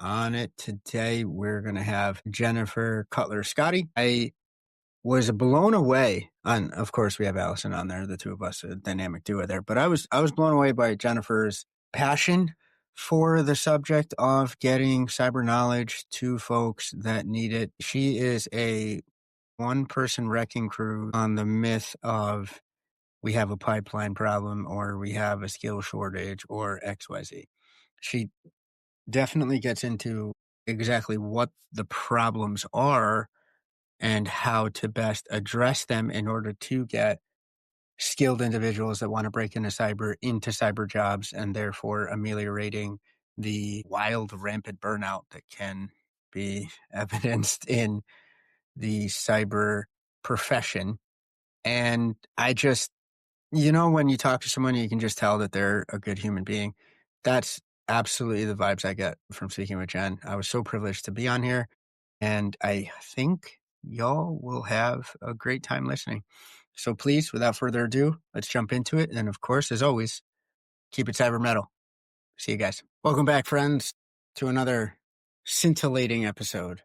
On it today, we're going to have Jennifer Cutler-Scotti. I was blown away, and of course we have Allison on there, the two of us, a dynamic duo there, but I was blown away by Jennifer's passion for the subject of getting cyber knowledge to folks that need it. She is a one-person wrecking crew on the myth of we have a pipeline problem or we have a skill shortage or XYZ. She definitely gets into exactly what the problems are and how to best address them in order to get skilled individuals that want to break into cyber jobs, and therefore ameliorating the wild, rampant burnout that can be evidenced in the cyber profession. And I just, when you talk to someone, you can just tell that they're a good human being. That's absolutely the vibes I get from speaking with Jen. I was so privileged to be on here, and I think y'all will have a great time listening. So please, without further ado, let's jump into it. And of course, as always, keep it cyber metal. See you guys. Welcome back, friends, to another scintillating episode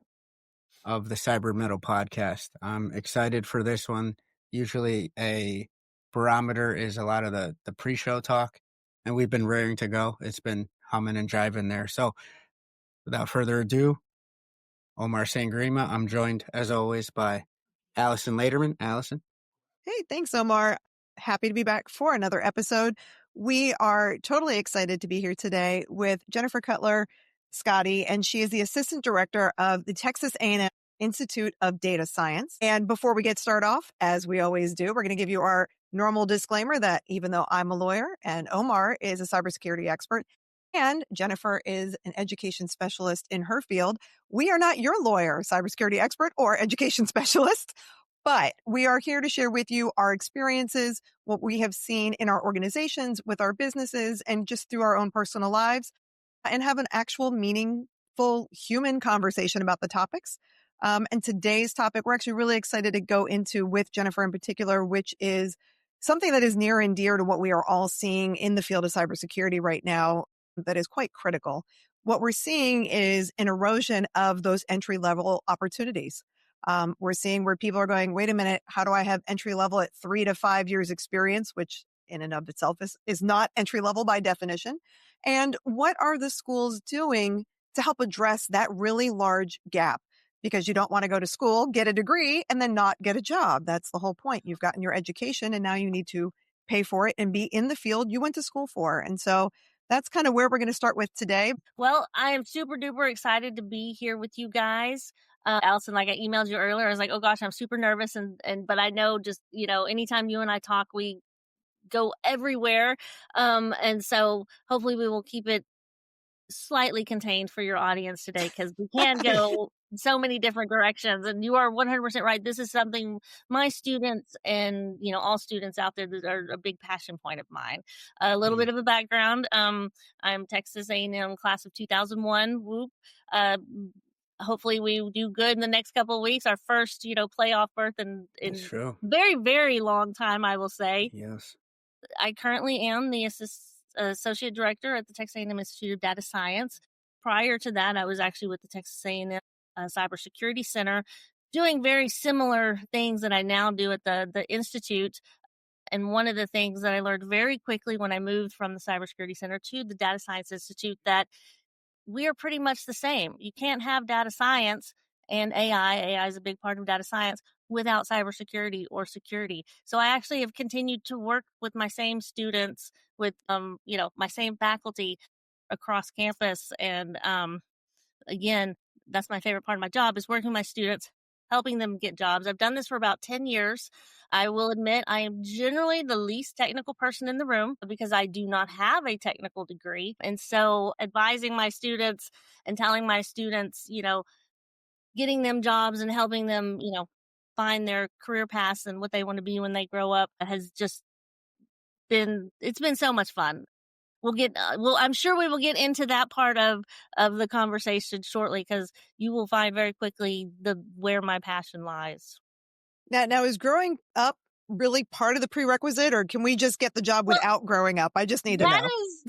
of the Cyber Mettle Podcast. I'm excited for this one. Usually a barometer is a lot of the pre-show talk, and we've been raring to go. It's been humming and jiving there. So without further ado, Omar Sangrima. I'm joined, as always, by Allison Laderman. Allison. Hey, thanks, Omar. Happy to be back for another episode. We are totally excited to be here today with Jennifer Cutler-Scotti, and she is the Assistant Director of the Texas A&M Institute of Data Science. And before we get started off, as we always do, we're going to give you our normal disclaimer that even though I'm a lawyer and Omar is a cybersecurity expert, and Jennifer is an education specialist in her field, we are not your lawyer, cybersecurity expert, or education specialist, but we are here to share with you our experiences, what we have seen in our organizations, with our businesses, and just through our own personal lives, and have an actual meaningful human conversation about the topics. And today's topic, we're actually really excited to go into with Jennifer in particular, which is something that is near and dear to what we are all seeing in the field of cybersecurity right now that is quite critical. What we're seeing is an erosion of those entry-level opportunities. We're seeing where people are going, wait a minute, how do I have entry level at 3 to 5 years experience, which in and of itself is not entry level by definition. And what are the schools doing to help address that really large gap? Because you don't want to go to school, get a degree, and then not get a job. That's the whole point. You've gotten your education and now you need to pay for it and be in the field you went to school for. And so that's kind of where we're going to start with today. Well, I am super duper excited to be here with you guys. Allison, like I emailed you earlier, I was like, oh gosh, I'm super nervous. But I know just, anytime you and I talk, we go everywhere. And so hopefully we will keep it slightly contained for your audience today, because we can go so many different directions. And you are 100% right. This is something my students and, all students out there that are a big passion point of mine. A little bit of a background. I'm Texas A&M class of 2001. Whoop. Hopefully we do good in the next couple of weeks. Our first, playoff berth in very, very long time, I will say. Yes. I currently am the associate director at the Texas A&M Institute of Data Science. Prior to that, I was actually with the Texas A&M Cybersecurity Center, doing very similar things that I now do at the Institute. And one of the things that I learned very quickly when I moved from the Cybersecurity Center to the Data Science Institute, that we are pretty much the same. You can't have data science and AI. AI is a big part of data science without cybersecurity or security. So I actually have continued to work with my same students, with my same faculty across campus. And again, that's my favorite part of my job, is working with my students, helping them get jobs. I've done this for about 10 years. I will admit I am generally the least technical person in the room because I do not have a technical degree. And so advising my students and telling my students, getting them jobs and helping them, find their career paths and what they want to be when they grow up has just it's been so much fun. I'm sure we will get into that part of the conversation shortly, because you will find very quickly where my passion lies. Now is growing up really part of the prerequisite, or can we just get the job without growing up? I just need to know.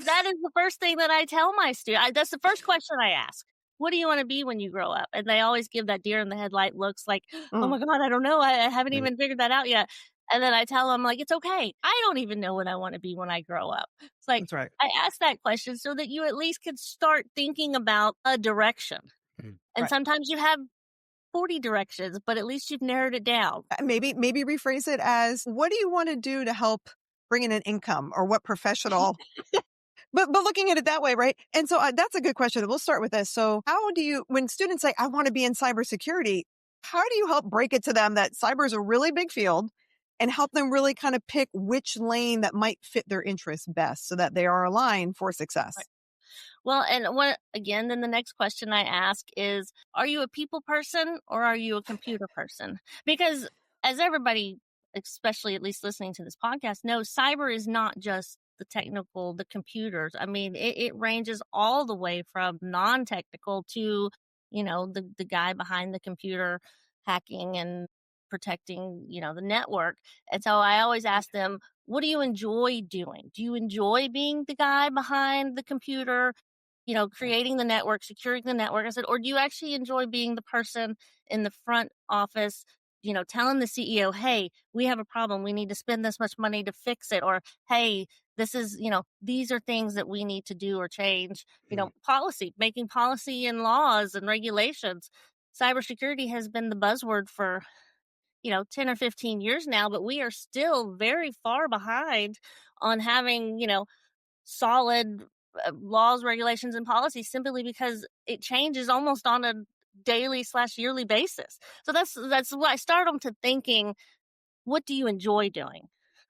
That is the first thing that I tell my students. That's the first question I ask. what do you want to be when you grow up? And they always give that deer in the headlight looks like, oh Mm, my God, I don't know. I haven't Right. even figured that out yet. And then I tell them, like, it's okay. I don't even know what I want to be when I grow up. It's like, that's right. I ask that question so that you at least can start thinking about a direction. Mm. And Right. sometimes you have 40 directions, but at least you've narrowed it down. Maybe rephrase it as, what do you want to do to help bring in an income, or what professional? But looking at it that way, right? And so that's a good question. We'll start with this. So how do you, when students say, I want to be in cybersecurity, how do you help break it to them that cyber is a really big field, and help them really kind of pick which lane that might fit their interests best so that they are aligned for success? Well, and what again, then the next question I ask is, are you a people person or are you a computer person? Because as everybody, especially at least listening to this podcast, knows, cyber is not just the technical, the computers. I mean, it ranges all the way from non-technical to, the guy behind the computer hacking and protecting, the network. And so I always ask them, what do you enjoy doing? Do you enjoy being the guy behind the computer, creating the network, securing the network? I said, or do you actually enjoy being the person in the front office, telling the CEO, hey, we have a problem. We need to spend this much money to fix it. Or, hey, this is, these are things that we need to do or change, policy, making policy and laws and regulations. Cybersecurity has been the buzzword for, 10 or 15 years now, but we are still very far behind on having, solid laws, regulations, and policies, simply because it changes almost on a daily/yearly basis. So that's what I start them to thinking, what do you enjoy doing?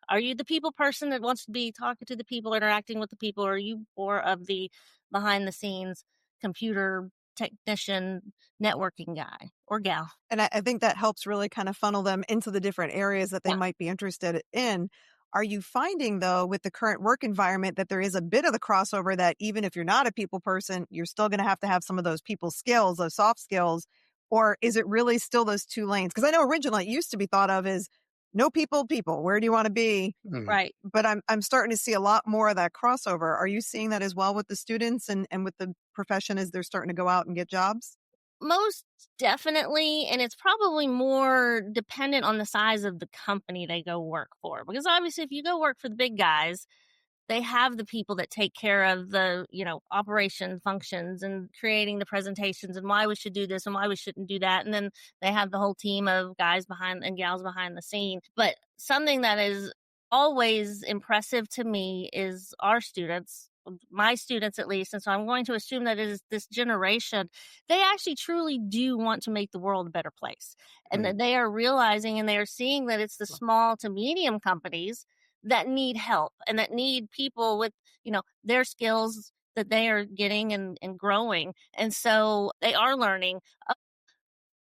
Are you the people person that wants to be talking to the people, interacting with the people, or are you more of the behind the scenes computer technician, networking guy or gal? And I think that helps really kind of funnel them into the different areas that they Yeah. might be interested in. Are you finding, though, with the current work environment, that there is a bit of the crossover, that even if you're not a people person, you're still going to have some of those people skills, those soft skills? Or is it really still those two lanes? Because I know originally it used to be thought of as no people, people. Where do you want to be? Mm. Right. But I'm starting to see a lot more of that crossover. Are you seeing that as well with the students and with the profession as they're starting to go out and get jobs? Most definitely, and it's probably more dependent on the size of the company they go work for. Because obviously, if you go work for the big guys, they have the people that take care of the, operation functions and creating the presentations and why we should do this and why we shouldn't do that. And then they have the whole team of guys behind and gals behind the scene. But something that is always impressive to me is our students, my students at least. And so I'm going to assume that it is this generation. They actually truly do want to make the world a better place. And Right. that they are realizing and they are seeing that it's the small to medium companies that need help and that need people with, their skills that they are getting and growing. And so they are learning.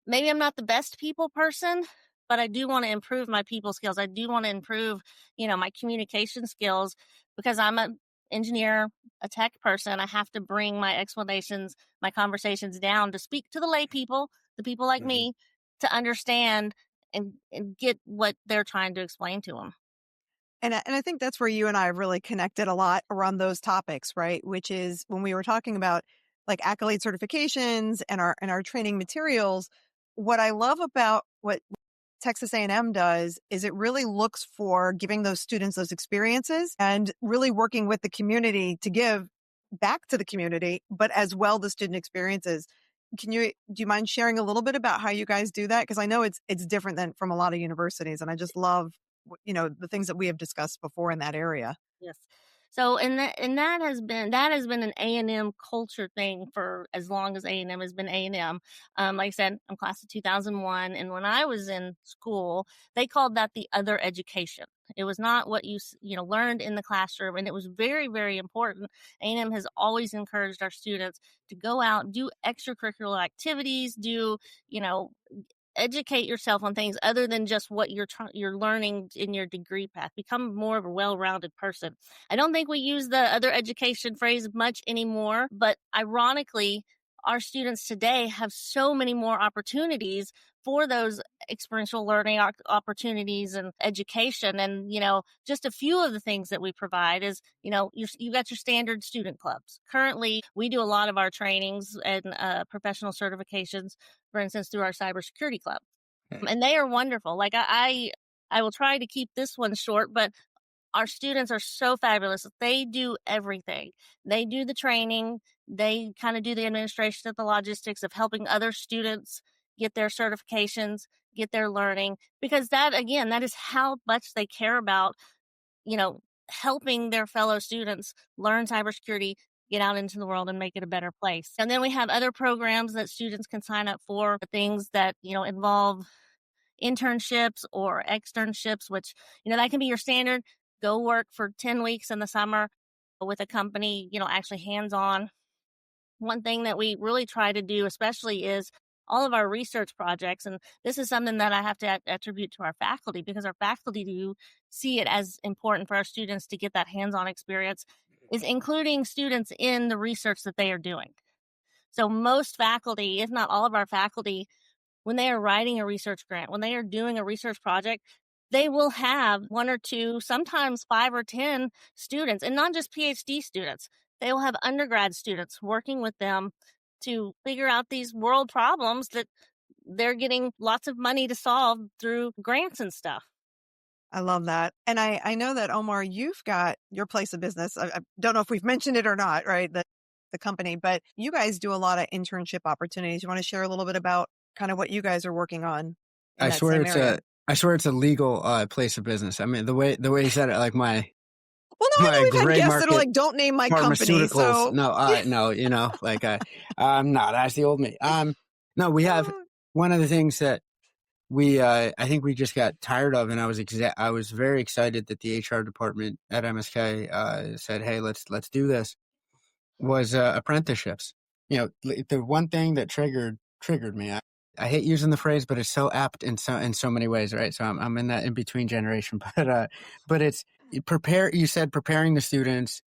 Maybe I'm not the best people person, but I do want to improve my people skills. I do want to improve, my communication skills, because I'm an engineer, a tech person. I have to bring my explanations, my conversations down to speak to the lay people, the people like Mhm. me, to understand and get what they're trying to explain to them. And I think that's where you and I have really connected a lot around those topics, right? Which is when we were talking about like accolade certifications and our training materials. What I love about what Texas A&M does is it really looks for giving those students those experiences and really working with the community to give back to the community, but as well the student experiences. Do you mind sharing a little bit about how you guys do that? Because I know it's different than from a lot of universities, and I just love the things that we have discussed before in that area. Yes. So that has been an A&M culture thing for as long as A&M has been A&M. Like I said, I'm class of 2001, and when I was in school, they called that the other education. It was not what you learned in the classroom, and it was very, very important. A&M has always encouraged our students to go out, do extracurricular activities, do you know educate yourself on things other than just what you're learning in your degree path. Become more of a well-rounded person. I don't think we use the other education phrase much anymore, but ironically, our students today have so many more opportunities for those experiential learning opportunities and education. And, just a few of the things that we provide is, you've got your standard student clubs. Currently, we do a lot of our trainings and professional certifications, for instance, through our cybersecurity club. And they are wonderful. Like I will try to keep this one short, but our students are so fabulous. They do everything. They do the training. They kind of do the administration of the logistics of helping other students get their certifications, get their learning, because that, again, that is how much they care about, helping their fellow students learn cybersecurity, get out into the world and make it a better place. And then we have other programs that students can sign up for, things that, involve internships or externships, which, that can be your standard. Go work for 10 weeks in the summer with a company, actually hands on. One thing that we really try to do, especially, is all of our research projects. And this is something that I have to attribute to our faculty, because our faculty do see it as important for our students to get that hands on experience, is including students in the research that they are doing. So most faculty, if not all of our faculty, when they are writing a research grant, when they are doing a research project, they will have 1 or 2, sometimes 5 or 10 students, and not just PhD students. They will have undergrad students working with them to figure out these world problems that they're getting lots of money to solve through grants and stuff. I love that. And I know that, Omar, you've got your place of business. I don't know if we've mentioned it or not, right? The company, but you guys do a lot of internship opportunities. You want to share a little bit about kind of what you guys are working on? I swear it's a legal place of business. I mean, the way you said it, like my well, no, I know we've had guests market, that are like, "Don't name my company." So no, like I'm not. That's the old me. No, we have one of the things that we I think we just got tired of, and I was very excited that the HR department at MSK said, "Hey, let's do this." Was apprenticeships. The one thing that triggered me. I hate using the phrase, but it's so apt in so many ways, right? So I'm in that in between generation, but it's prepare. You said preparing the students.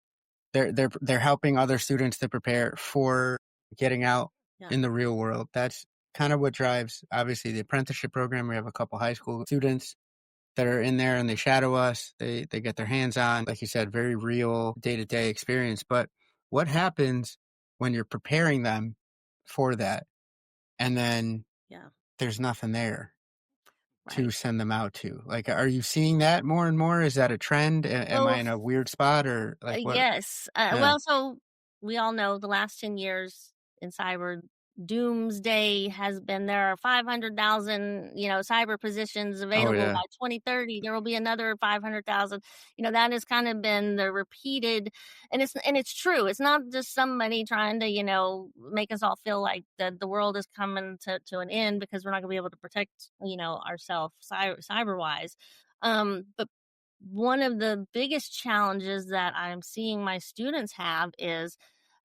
They're helping other students to prepare for getting out in the real world. That's kind of what drives, obviously, the apprenticeship program. We have a couple high school students that are in there and they shadow us. They get their hands on, like you said, very real day-to-day experience. But what happens when you're preparing them for that and then there's nothing there to send them out to? Like, are you seeing that more and more? Is that a trend? Am I in a weird spot, or like what? Yes. Well, so we all know the last 10 years in cyber, doomsday has been, there are 500,000, cyber positions available by 2030. There will be another 500,000. That has kind of been the repeated, and it's true. It's not just somebody trying to, make us all feel like the world is coming to an end because we're not gonna be able to protect, ourselves cyber wise. But one of the biggest challenges that I'm seeing my students have is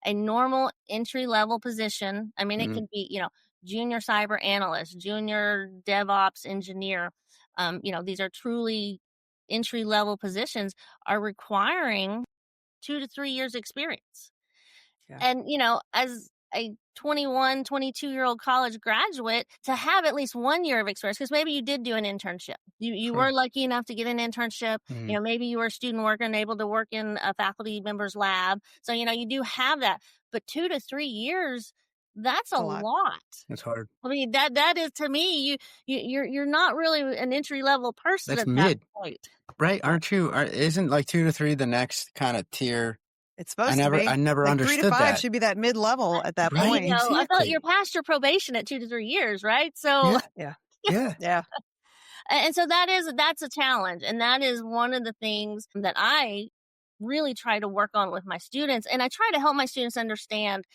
a normal entry level position. I mean, it could be, junior cyber analyst, junior DevOps engineer. These are truly entry level positions, are requiring 2 to 3 years experience. Yeah. And, as a 21, 22-year-old college graduate, to have at least 1 year of experience, because maybe you did do an internship. You were lucky enough to get an internship. Maybe you were a student worker and able to work in a faculty member's lab. So, you do have that. But 2 to 3 years, that's a lot. It's hard. I mean, that is, to me, you're not really an entry level person. That's at mid, that point. Right? Aren't you? Isn't like 2 to 3 the next kind of tier? It's supposed to be. I never like understood 3 to 5 that. should be that mid-level at that point. I thought you're past your probation at 2 to 3 years, right? So yeah. And so that's a challenge. And that is one of the things that I really try to work on with my students. And I try to help my students understand,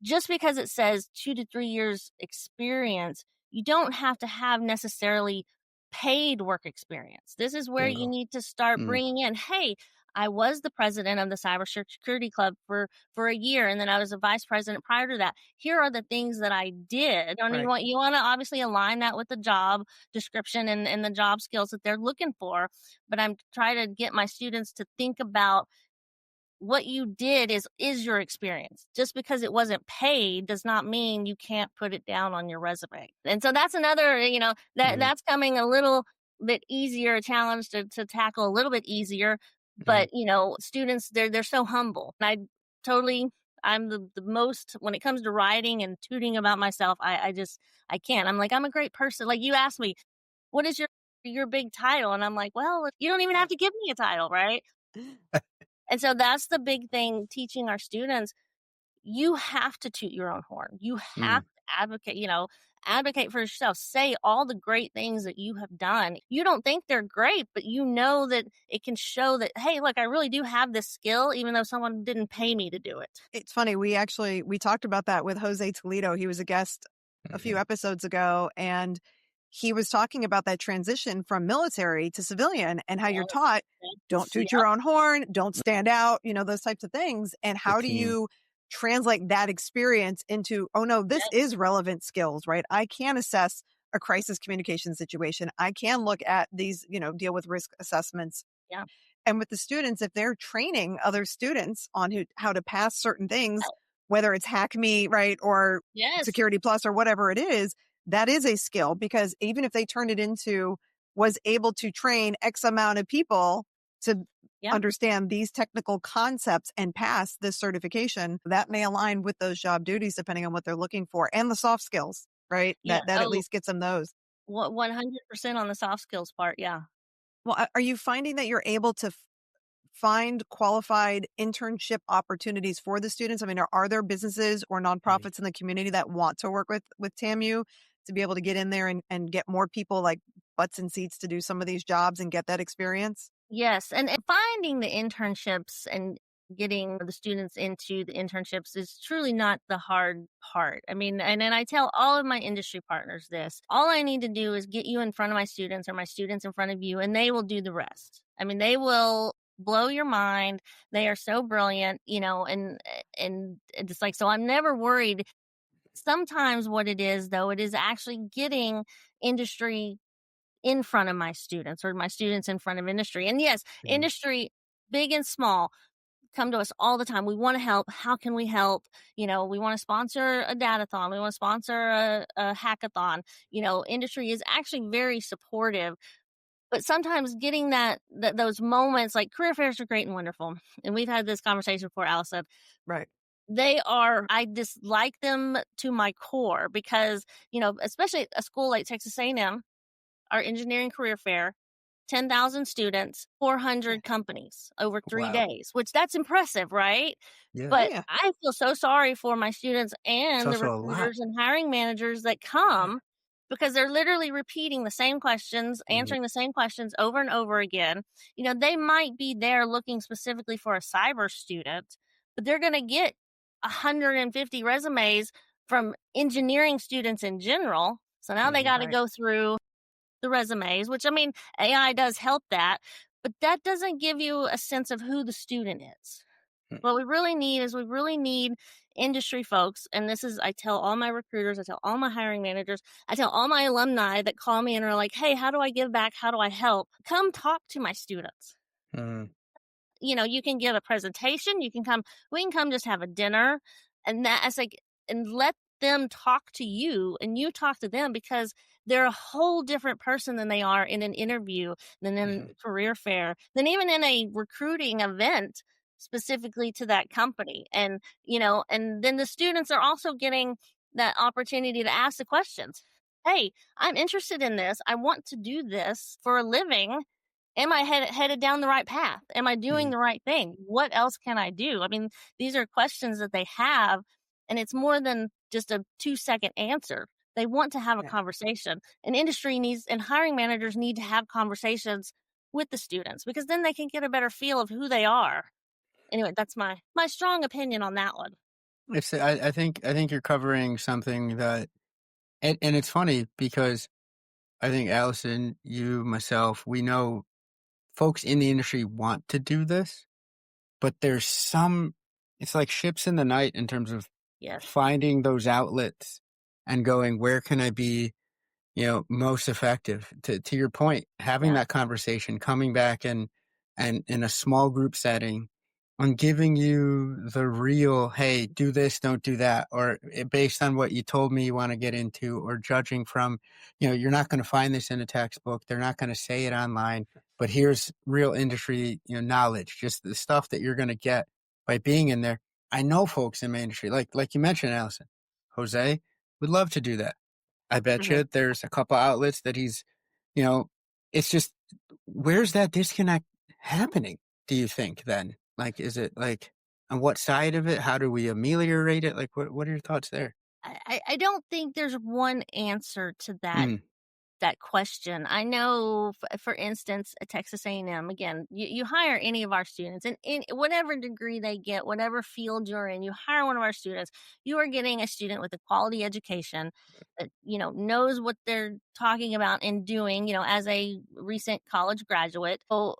just because it says 2 to 3 years experience, you don't have to have necessarily paid work experience. This is where you need to start bringing in, hey, I was the president of the cybersecurity club for a year, and then I was a vice president prior to that. Here are the things that I did. And you want to obviously align that with the job description and the job skills that they're looking for. But I'm trying to get my students to think about what you did is your experience. Just because it wasn't paid does not mean you can't put it down on your resume. And so that's another, that's coming a little bit easier, a challenge to tackle a little bit easier. But, students, they're so humble. And I'm the most, when it comes to writing and tooting about myself, I can't. I'm like, I'm a great person. Like, you asked me, what is your big title? And I'm like, well, you don't even have to give me a title, right? And so that's the big thing, teaching our students. You have to toot your own horn. You have to advocate for yourself. Say all the great things that you have done. You don't think they're great, but you know that it can show that, hey, look, I really do have this skill, even though someone didn't pay me to do it. It's funny. We talked about that with Jose Toledo. He was a guest a few episodes ago, and he was talking about that transition from military to civilian and how you're taught, don't toot your own horn, don't stand out, those types of things. And how do you translate that experience into, oh no, this is relevant skills, right? I can assess a crisis communication situation. I can look at these, deal with risk assessments. Yeah. And with the students, if they're training other students on how to pass certain things, whether it's Hack Me, right, or Security Plus or whatever it is, that is a skill, because even if they turned it into, was able to train X amount of people to understand these technical concepts and pass this certification, that may align with those job duties depending on what they're looking for, and the soft skills, right? Yeah. That at least gets them those. 100% on the soft skills part. Yeah. Well, are you finding that you're able to find qualified internship opportunities for the students? I mean, are there businesses or nonprofits in the community that want to work with TAMU to be able to get in there and get more people like butts and seats to do some of these jobs and get that experience? Yes. And finding the internships and getting the students into the internships is truly not the hard part. I mean, and I tell all of my industry partners this, all I need to do is get you in front of my students or my students in front of you, and they will do the rest. I mean, they will blow your mind. They are so brilliant, and it's like, so I'm never worried. Sometimes what it is, though, it is actually getting industry in front of my students, or my students in front of industry. And yes, industry, big and small, come to us all the time. We want to help. How can we help? We want to sponsor a datathon. We want to sponsor a hackathon. Industry is actually very supportive. But sometimes getting those moments, like career fairs are great and wonderful. And we've had this conversation before, Allison. Right. I dislike them to my core because, especially a school like Texas A&M, our engineering career fair, 10,000 students, 400 companies over 3 days, which that's impressive, right? Yeah. But I feel so sorry for my students and the recruiters and hiring managers that come, because they're literally repeating the same questions, answering the same questions over and over again. They might be there looking specifically for a cyber student, but they're going to get 150 resumes from engineering students in general. So now they got to go through the resumes, which, I mean, AI does help that, but that doesn't give you a sense of who the student is. What we really need industry folks. And I tell all my recruiters, I tell all my hiring managers, I tell all my alumni that call me and are like, hey, how do I give back? How do I help? Come talk to my students. You can give a presentation. We can come just have a dinner, and and let them talk to you and you talk to them, because they're a whole different person than they are in an interview, than in a career fair, than even in a recruiting event specifically to that company. And, and then the students are also getting that opportunity to ask the questions. Hey, I'm interested in this. I want to do this for a living. Am I headed down the right path? Am I doing the right thing? What else can I do? I mean, these are questions that they have, and it's more than just a 2-second answer. They want to have a conversation, and industry and hiring managers need to have conversations with the students, because then they can get a better feel of who they are. Anyway, that's my strong opinion on that one. I think you're covering something that, and it's funny because I think Allison, you, myself, we know folks in the industry want to do this, but it's like ships in the night in terms of finding those outlets and going, where can I be, most effective? To your point, having that conversation, coming back and in a small group setting on giving you the real, hey, do this, don't do that, or based on what you told me you want to get into, or judging from, you're not going to find this in a textbook. They're not going to say it online, but here's real industry, knowledge, just the stuff that you're going to get by being in there. I know folks in my industry, like you mentioned, Allison, Jose would love to do that. I bet you there's a couple outlets that he's, it's just, where's that disconnect happening, do you think then? Like, is it like on what side of it? How do we ameliorate it? Like, what are your thoughts there? I don't think there's one answer to that Mm, that question. I know, for instance, at Texas A&M, again, you hire any of our students, and in whatever degree they get, whatever field you're in, you hire one of our students, you are getting a student with a quality education that, knows what they're talking about and doing, as a recent college graduate. So,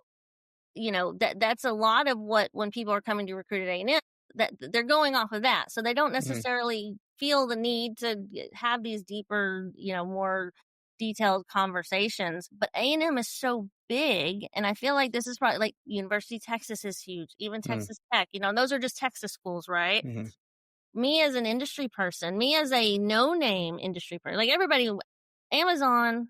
that's a lot of what, when people are coming to recruit at A&M, that they're going off of that. So they don't mm, necessarily feel the need to have these deeper, more detailed conversations. But A&M is so big, and I feel like this is probably like University of Texas is huge, even mm, Texas Tech, those are just Texas schools, right? mm, Me as an industry person, me as a no-name industry person, like everybody, Amazon,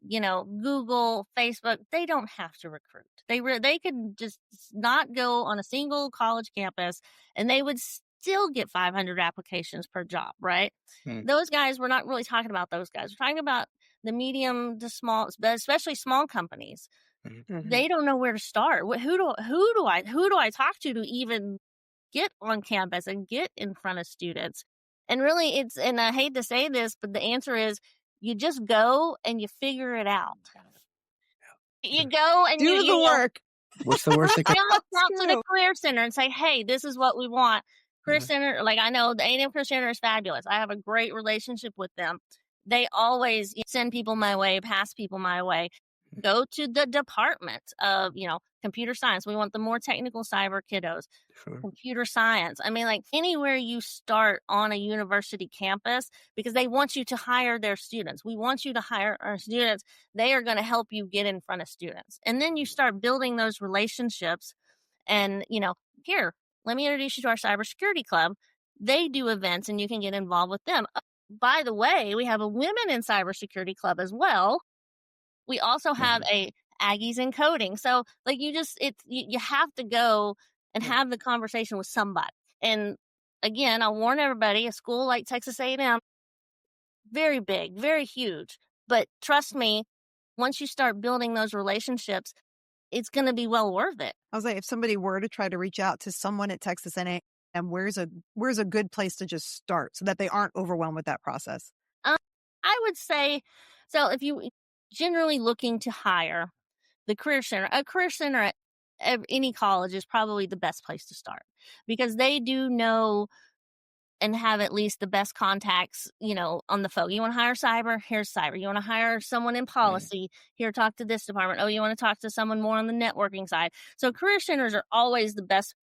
Google, Facebook, they don't have to recruit. They could just not go on a single college campus and they would still get 500 applications per job, right? mm, Those guys, we're not really talking about those guys. We're talking about the medium to small, but especially small companies. mm, They don't know where to start. Who do I talk to even get on campus and get in front of students? And really, and I hate to say this, but the answer is you just go and you figure it out. You go and Do the work. What's the worst that could? you out to the True. Career Center and say, hey, this is what we want. Career Mhm. Center, like I know the A&M Career Center is fabulous. I have a great relationship with them. They always send people my way, pass people my way. Go to the department of, computer science. We want the more technical cyber kiddos. Sure. Computer science. I mean, like anywhere you start on a university campus, because they want you to hire their students. We want you to hire our students. They are going to help you get in front of students. And then you start building those relationships. And, here, let me introduce you to our cybersecurity club. They do events and you can get involved with them. By the way, we have a women in cybersecurity club as well. We also have a Aggies in coding. So like you have to go and have the conversation with somebody. And again, I'll warn everybody, a school like Texas A&M, very big, very huge. But trust me, once you start building those relationships, it's going to be well worth it. I was like, if somebody were to try to reach out to someone at Texas A&M, where's a good place to just start so that they aren't overwhelmed with that process? I would say, so if you generally looking to hire, a career center at any college is probably the best place to start, because they do know and have at least the best contacts, on the phone. You want to hire cyber? Here's cyber. You want to hire someone in policy? Here, talk to this department. Oh, you want to talk to someone more on the networking side? So career centers are always the best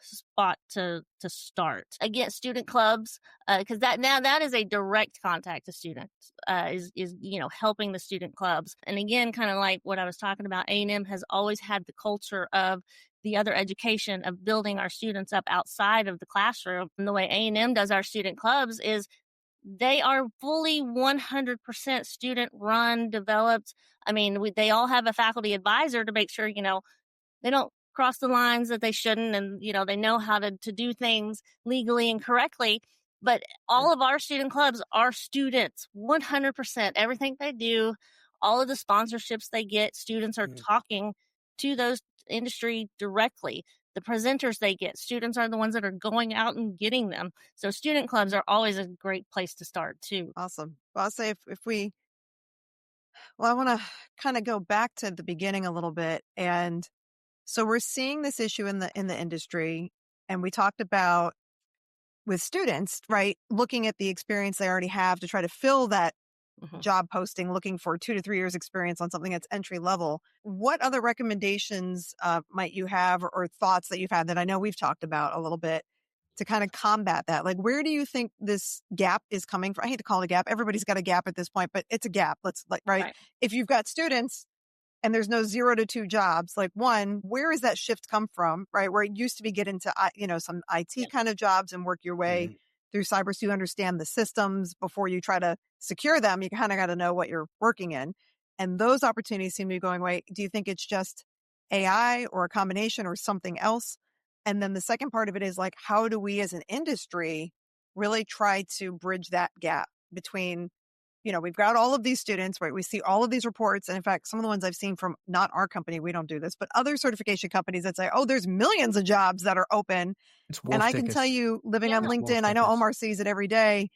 spot to start. Again, student clubs, because that is a direct contact to students, is helping the student clubs. And again, kind of like what I was talking about, A&M has always had the culture of the other education of building our students up outside of the classroom. And the way A&M does our student clubs is they are fully 100% student run, developed. I mean, they all have a faculty advisor to make sure, they don't cross the lines that they shouldn't, and they know how to do things legally and correctly. But all of our student clubs are students 100%. Everything they do, all of the sponsorships they get, students are talking to those industry directly. The presenters they get, students are the ones that are going out and getting them. So student clubs are always a great place to start too. Awesome. Well, I'll say I want to kind of go back to the beginning a little bit. And so we're seeing this issue in the industry, and we talked about with students, right? Looking at the experience they already have to try to fill that job posting, looking for 2 to 3 years experience on something that's entry level. What other recommendations might you have, or thoughts that you've had that I know we've talked about a little bit to kind of combat that? Like, where do you think this gap is coming from? I hate to call it a gap. Everybody's got a gap at this point, but it's a gap. Right. Right. If you've got students and there's no 0 to 2 jobs. Like, one, where is that shift come from, right? Where it used to be get into, some IT kind of jobs and work your way through cyber, so you understand the systems before you try to secure them. You kind of got to know what you're working in. And those opportunities seem to be going away. Do you think it's just AI or a combination or something else? And then the second part of it is like, how do we as an industry really try to bridge that gap between, we've got all of these students, right? We see all of these reports. And in fact, some of the ones I've seen from not our company, we don't do this, but other certification companies that say, oh, there's millions of jobs that are open. It's wolf And I tickets. can tell you, living on It's wolf LinkedIn, I know tickets. Omar sees it every day.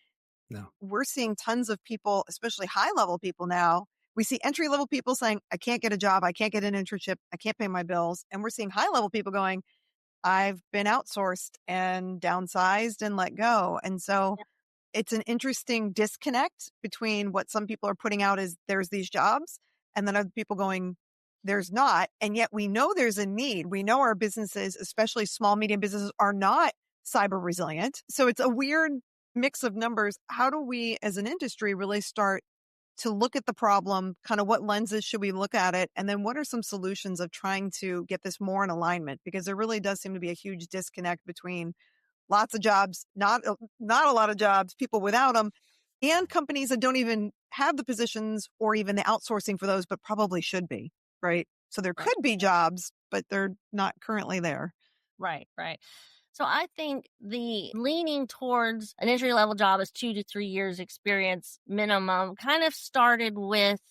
No. We're seeing tons of people, especially high level people now. We see entry level people saying, I can't get a job. I can't get an internship. I can't pay my bills. And we're seeing high level people going, I've been outsourced and downsized and let go. And so it's an interesting disconnect between what some people are putting out as there's these jobs and then other people going, there's not. And yet we know there's a need. We know our businesses, especially small, medium businesses, are not cyber resilient. So it's a weird mix of numbers. How do we as an industry really start to look at the problem? Kind of what lenses should we look at it? And then what are some solutions of trying to get this more in alignment? Because there really does seem to be a huge disconnect between lots of jobs, not a lot of jobs, people without them, and companies that don't even have the positions or even the outsourcing for those, but probably should be, right? So there could be jobs, but they're not currently there. Right. So I think the leaning towards an entry level job is 2 to 3 years experience minimum kind of started with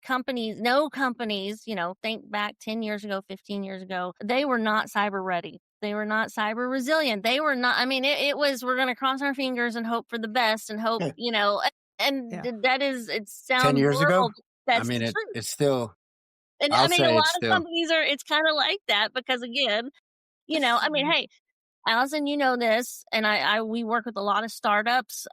no companies, think back 10 years ago, 15 years ago, they were not cyber ready. They were not cyber resilient. They were not, it was, we're going to cross our fingers and hope for the best and hope, that is, it sounds 10 years ago? horrible. That's I mean, the truth. it's still, And I'll a say lot it's of still. companies it's kind of like that because again, hey, Allison, you know this, and we work with a lot of startups,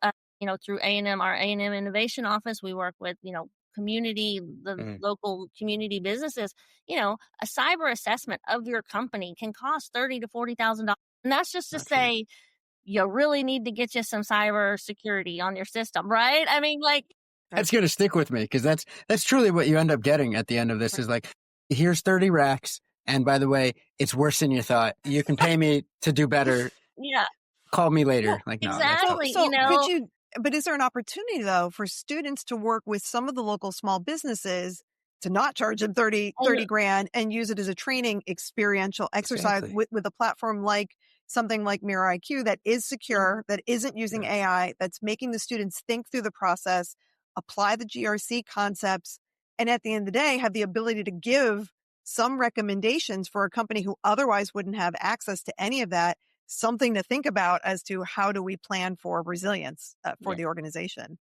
through A&M, our A&M Innovation Office. We work with, the local community businesses. A cyber assessment of your company can cost $30,000 to $40,000, and that's just to say you really need to get you some cyber security on your system, right? That's going to stick with me because that's truly what you end up getting at the end of this is like, here's 30 racks. And by the way, it's worse than you thought. You can pay me to do better. Yeah. Call me later. No, exactly. But is there an opportunity though for students to work with some of the local small businesses to not charge them 30 grand and use it as a training experiential exercise with a platform like something like Mirror IQ that is secure, that isn't using AI, that's making the students think through the process, apply the GRC concepts, and at the end of the day, have the ability to give some recommendations for a company who otherwise wouldn't have access to any of that, something to think about as to how do we plan for resilience for the organization?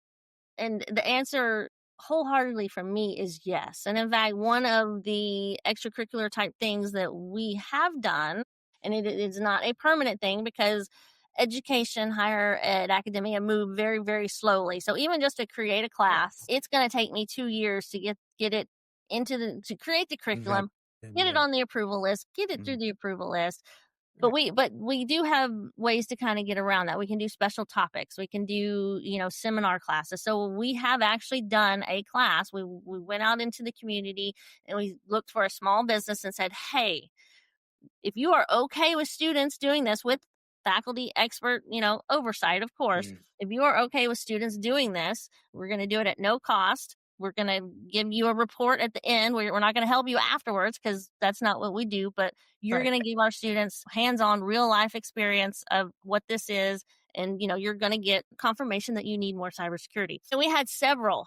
And the answer wholeheartedly from me is yes. And in fact, one of the extracurricular type things that we have done, and it is not a permanent thing because education, higher ed, academia move very, very slowly. So even just to create a class, it's going to take me 2 years to get it to create the curriculum, get it on the approval list, get it through the approval list. But we do have ways to kind of get around that. We can do special topics. We can do, seminar classes. So we have actually done a class. We went out into the community and we looked for a small business and said, hey, if you are okay with students doing this with faculty expert, oversight, of course, if you are okay with students doing this, we're going to do it at no cost. We're going to give you a report at the end. We're not going to help you afterwards because that's not what we do, but you're going to give our students hands-on real life experience of what this is. And, you're going to get confirmation that you need more cybersecurity. So we had several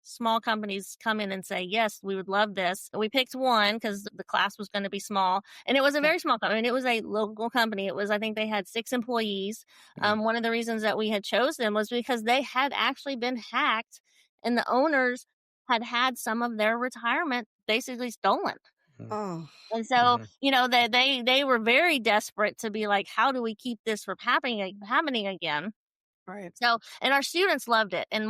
small companies come in and say, yes, we would love this. We picked one because the class was going to be small, and it was a very small company. It was a local company. I think they had 6 employees. One of the reasons that we had chosen them was because they had actually been hacked and the owners had some of their retirement basically stolen. Oh. And so, they were very desperate to be like, how do we keep this from happening again? Right. So, and our students loved it. And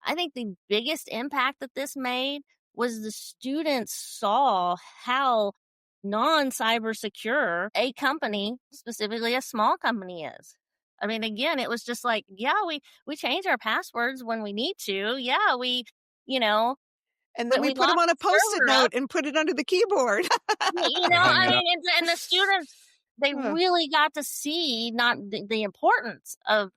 I think the biggest impact that this made was the students saw how non-cyber secure a company, specifically a small company, is. Again, it was just like, we change our passwords when we need to. Yeah, we, And then but we we put them locked on a the Post-it server up. note and put it under the keyboard. I Hang it up. mean, and the students, they Huh. really got to see not the importance of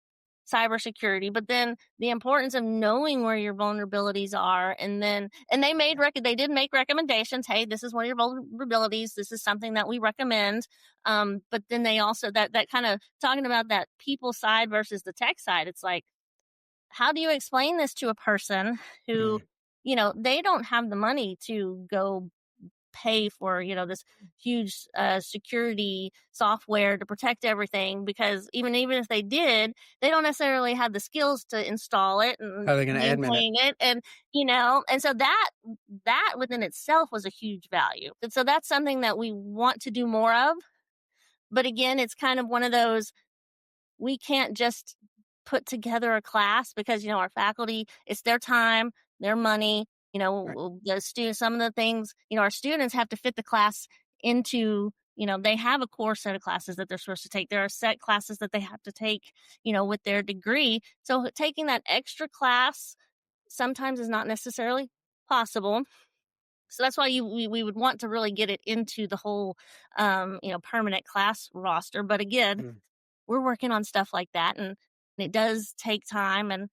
cybersecurity, but then the importance of knowing where your vulnerabilities are. And they did make recommendations. Hey, this is one of your vulnerabilities. This is something that we recommend. But then they also, that kind of talking about that people side versus the tech side. It's like, how do you explain this to a person who, they don't have the money to go pay for, this huge security software to protect everything, because even if they did, they don't necessarily have the skills to install it and How are they going to admin it? maintain it. And so that within itself was a huge value. And so that's something that we want to do more of. But again, it's kind of one of those, we can't just put together a class because, our faculty, it's their time, their money, Right. the students, some of the things, our students have to fit the class into, they have a core set of classes that they're supposed to take. There are set classes that they have to take, with their degree. So taking that extra class sometimes is not necessarily possible. So that's why we would want to really get it into the whole, permanent class roster. But again, we're working on stuff like that, and it does take time, and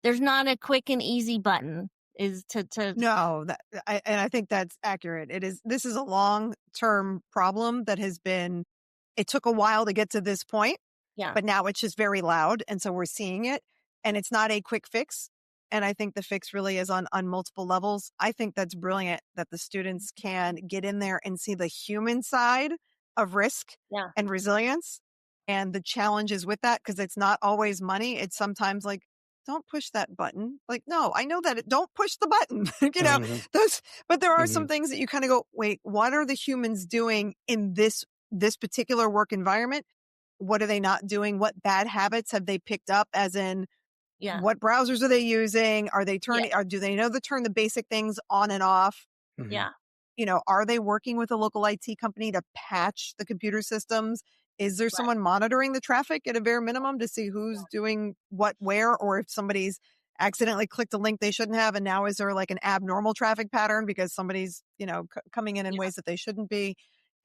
there's not a quick and easy button is to No, I think that's accurate. This is a long-term problem that it took a while to get to this point, yeah, but now it's just very loud. And so we're seeing it, and it's not a quick fix. And I think the fix really is on multiple levels. I think that's brilliant that the students can get in there and see the human side of risk yeah, and resilience and the challenges with that. Cause it's not always money. It's sometimes like, don't push that button. Like, no, I know that don't push the button, but there are some things that you kind of go, wait, what are the humans doing in this particular work environment? What are they not doing? What bad habits have they picked up? As in, yeah, what browsers are they using? Are they yeah, turning, or do they know to turn the basic things on and off? yeah, Are they working with a local IT company to patch the computer systems? Is there right, someone monitoring the traffic at a bare minimum to see who's doing what, where, or if somebody's accidentally clicked a link they shouldn't have? And now is there like an abnormal traffic pattern because somebody's, coming in yeah, ways that they shouldn't be?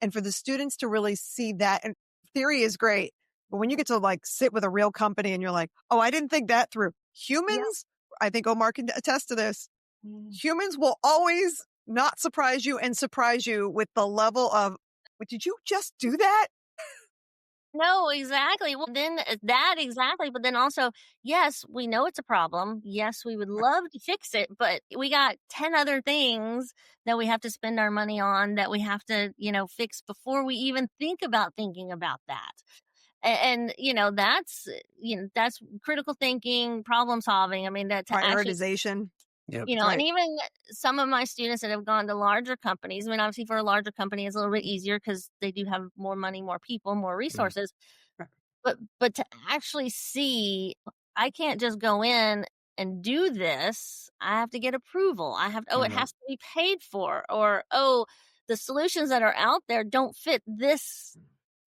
And for the students to really see that, and theory is great, but when you get to like sit with a real company and you're like, oh, I didn't think that through. yeah. Humans, I think Omar can attest to this. Humans will always not surprise you and surprise you with the level of, "What, did you just do that?" No, exactly. Well, then that exactly. But then also, yes, we know it's a problem. Yes, we would love to fix it, but we got 10 other things that we have to spend our money on that we have to, fix before we even think about thinking about that. And that's critical thinking, problem solving. I mean, that to actually, Prioritization. Yep. and Right. even some of my students that have gone to larger companies, I mean, obviously for a larger company, it's a little bit easier because they do have more money, more people, more resources. Right. But to actually see, I can't just go in and do this. I have to get approval. it has to be paid for, or, the solutions that are out there don't fit this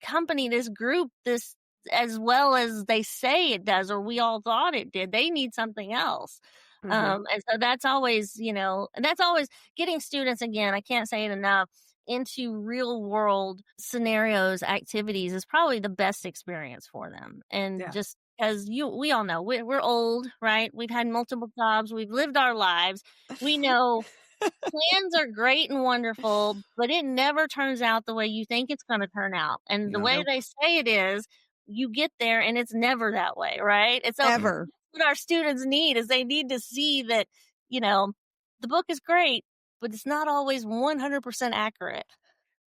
company, this group, this as well as they say it does, or we all thought it did. They need something else. And so that's always, and that's always getting students, again, I can't say it enough, into real world scenarios, activities is probably the best experience for them. And Yeah. just as we all know, we're old, right? We've had multiple jobs. We've lived our lives. We know plans are great and wonderful, but it never turns out the way you think it's going to turn out. And the No. way Nope. they say it is, you get there and it's never that way, right? And so Ever. what our students need is they need to see that, the book is great, but it's not always 100% accurate.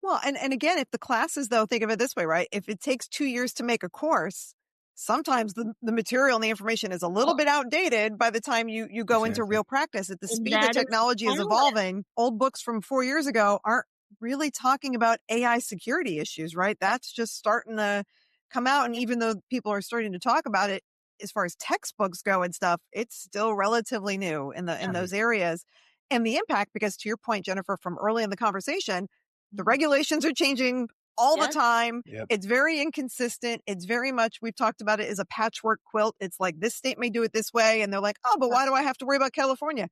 Well, and again, if the classes, though, think of it this way, right? If it takes 2 years to make a course, sometimes the material and the information is a little Well, bit outdated by the time you go into Exactly. real practice. At the and speed that that is technology is talent. evolving, old books from 4 years ago aren't really talking about AI security issues, right? That's just starting to come out. And even though people are starting to talk about it, as far as textbooks go and stuff, it's still relatively new in Yeah. those areas. And the impact, because to your point, Jennifer, from early in the conversation, the regulations are changing all the Yes. time. Yep. It's very inconsistent. It's very much, we've talked about it as a patchwork quilt. It's like this state may do it this way. And they're like, oh, but why do I have to worry about California?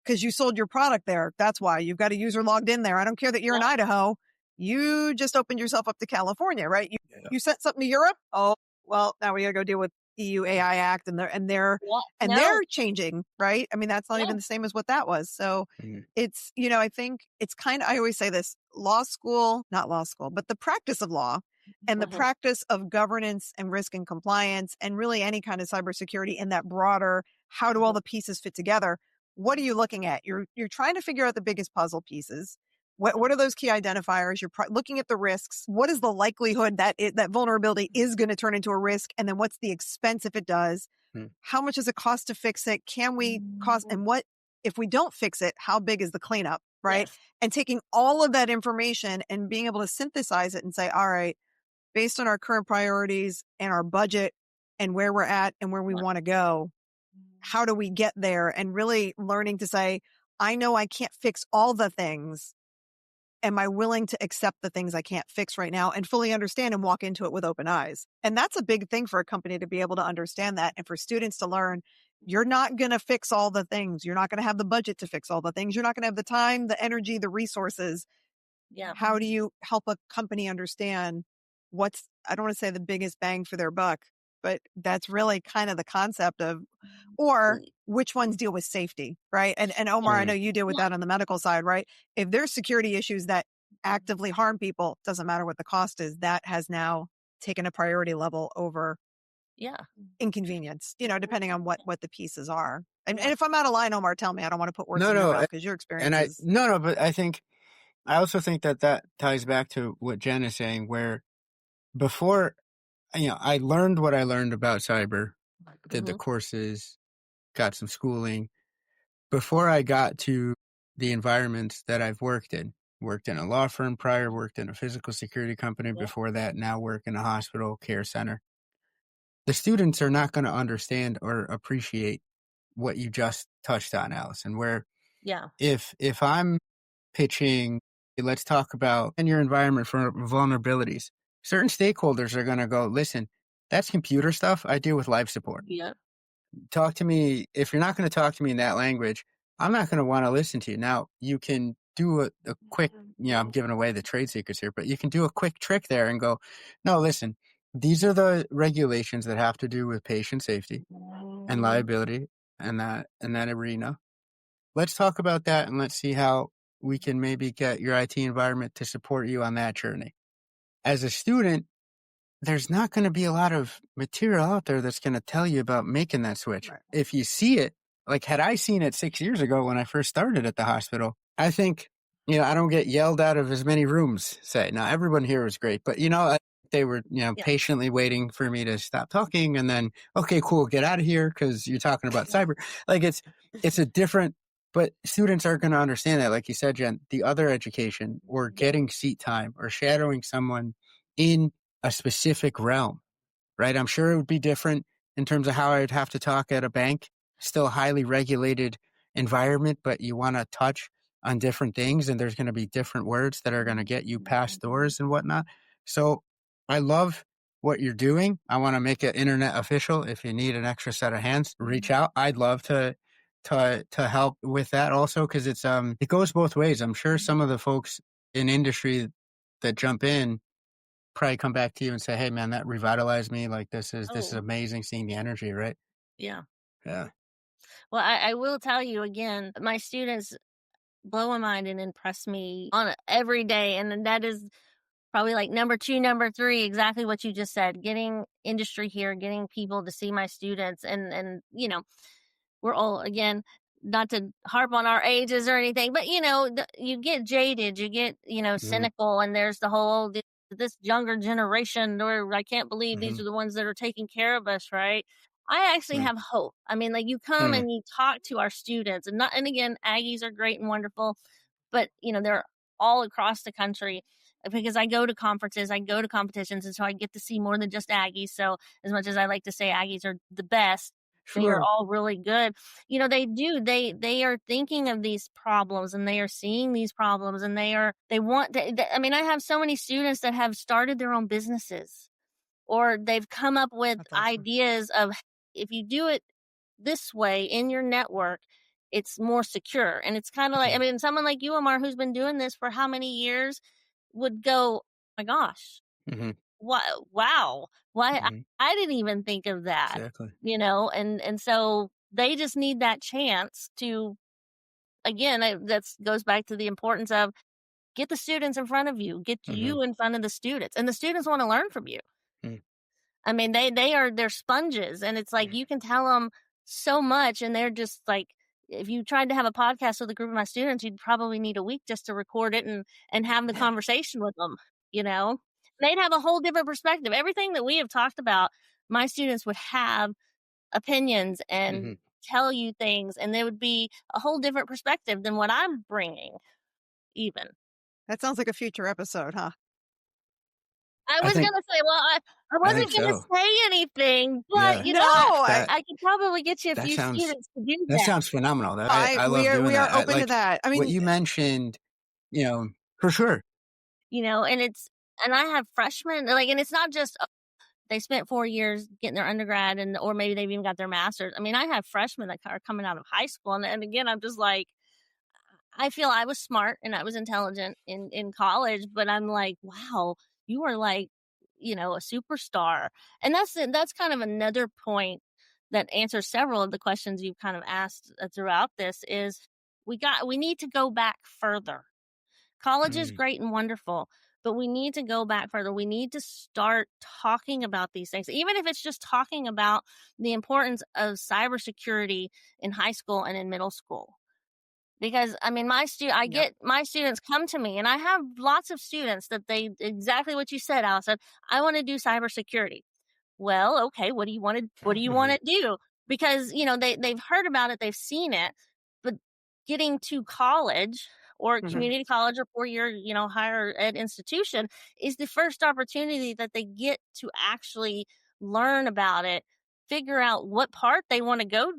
because you sold your product there. That's why you've got a user logged in there. I don't care that you're in Idaho. You just opened yourself up to California, right? You sent something to Europe. Oh, well, now we got to go deal with EU AI Act and they're changing, right? I mean, that's not even the same as what that was. So it's, I think it's I always say this, not law school, but the practice of law and the practice of governance and risk and compliance and really any kind of cybersecurity in that broader, how do all the pieces fit together? What are you looking at? You're trying to figure out the biggest puzzle pieces. What are those key identifiers? You're looking at the risks. What is the likelihood that that vulnerability is going to turn into a risk? And then what's the expense if it does? How much does it cost to fix it? Can we and what, if we don't fix it, how big is the cleanup, right? Yes. And taking all of that information and being able to synthesize it and say, all right, based on our current priorities and our budget and where we're at and where we want to go, how do we get there? And really learning to say, I know I can't fix all the things. Am I willing to accept the things I can't fix right now and fully understand and walk into it with open eyes? And that's a big thing for a company to be able to understand that. And for students to learn, you're not going to fix all the things. You're not going to have the budget to fix all the things. You're not going to have the time, the energy, the resources. Yeah. How do you help a company understand I don't want to say the biggest bang for their buck, but that's really kind of the concept of, or which ones deal with safety, right? And Omar, I know you deal with that on the medical side, right? If there's security issues that actively harm people, doesn't matter what the cost is, that has now taken a priority level over inconvenience, depending on what the pieces are. And if I'm out of line, Omar, tell me. I don't want to put words in your mouth because your experience is... But I also think that ties back to what Jen is saying, where before, I learned what I learned about cyber, did the courses, got some schooling. Before I got to the environments that I've worked in a law firm prior, worked in a physical security company before that, now work in a hospital care center. The students are not going to understand or appreciate what you just touched on, Allison, where if I'm pitching, let's talk about in your environment for vulnerabilities, certain stakeholders are going to go, listen, that's computer stuff. I deal with life support. Yeah. Talk to me. If you're not going to talk to me in that language, I'm not going to want to listen to you. Now, you can do a quick, I'm giving away the trade secrets here, but you can do a quick trick there and go, no, listen, these are the regulations that have to do with patient safety and liability and that arena. Let's talk about that and let's see how we can maybe get your IT environment to support you on that journey. As a student, there's not going to be a lot of material out there that's going to tell you about making that switch. Right. If you see it, like had I seen it 6 years ago when I first started at the hospital, I think, I don't get yelled out of as many rooms, say. Now, everyone here was great, but, they were, patiently waiting for me to stop talking and then, okay, cool, get out of here because you're talking about cyber. Like it's a different, but students aren't going to understand that. Like you said, Jen, the other education or getting seat time or shadowing someone in a specific realm, right? I'm sure it would be different in terms of how I'd have to talk at a bank, still a highly regulated environment, but you want to touch on different things and there's going to be different words that are going to get you past doors and whatnot. So I love what you're doing. I want to make it internet official. If you need an extra set of hands, reach out. I'd love to help with that also, because it goes both ways. I'm sure some of the folks in industry that jump in probably come back to you and say, hey man, that revitalized me. Like this is amazing seeing the energy, right? Yeah. Yeah. Well, I will tell you again, my students blow my mind and impress me on every day. And that is probably like number 2, number 3, exactly what you just said, getting industry here, getting people to see my students. And we're all, again, not to harp on our ages or anything, but you get jaded, you get, cynical, and there's the whole, this younger generation, or I can't believe these are the ones that are taking care of us, right? I actually have hope. I mean, like you come and you talk to our students and again, Aggies are great and wonderful, but they're all across the country because I go to conferences, I go to competitions. And so I get to see more than just Aggies. So as much as I like to say Aggies are the best, they are all really good. They are thinking of these problems and they are seeing these problems and I have so many students that have started their own businesses or they've come up with ideas of if you do it this way in your network, it's more secure. And it's kind of like, I mean, someone like you, Amar, who's been doing this for how many years would go, oh my gosh, Mm-hmm. wow, why Mm-hmm. I didn't even think of that, Exactly. and so they just need that chance to, again, that goes back to the importance of get the students in front of you, get Mm-hmm. you in front of the students, and the students want to learn from you. Mm. I mean, they're sponges, and it's like you can tell them so much, and they're just like, if you tried to have a podcast with a group of my students, you'd probably need a week just to record it and have the conversation with them. You know, they'd have a whole different perspective. Everything that we have talked about, my students would have opinions and Mm-hmm. tell you things, and there would be a whole different perspective than what I'm bringing. Even That sounds like a future episode, huh? I I was think gonna say, well, I I think wasn't gonna so. say anything, but Yeah. you know, No, I could probably get you a That few sounds students to do that that. sounds phenomenal. I we love are doing we are that. open to that. I What mean, you mentioned, for sure. And I have freshmen, like, and it's not just they spent 4 years getting their undergrad, or maybe they've even got their master's. I mean, I have freshmen that are coming out of high school, and again, I'm just like, I feel I was smart and I was intelligent in college, but I'm like, wow, you are like, a superstar. And that's kind of another point that answers several of the questions you've kind of asked throughout this is we need to go back further. College is Mm. great and wonderful, but we need to go back further. We need to start talking about these things, even if it's just talking about the importance of cybersecurity in high school and in middle school. Because I mean, I yep. get my students come to me, and I have lots of students that they exactly what you said, Allison. I want to do cybersecurity. Well, okay, what do you want to do? Because they've heard about it, they've seen it, but getting to college or Mhm. community college or 4-year higher ed institution is the first opportunity that they get to actually learn about it, figure out what part they want to go.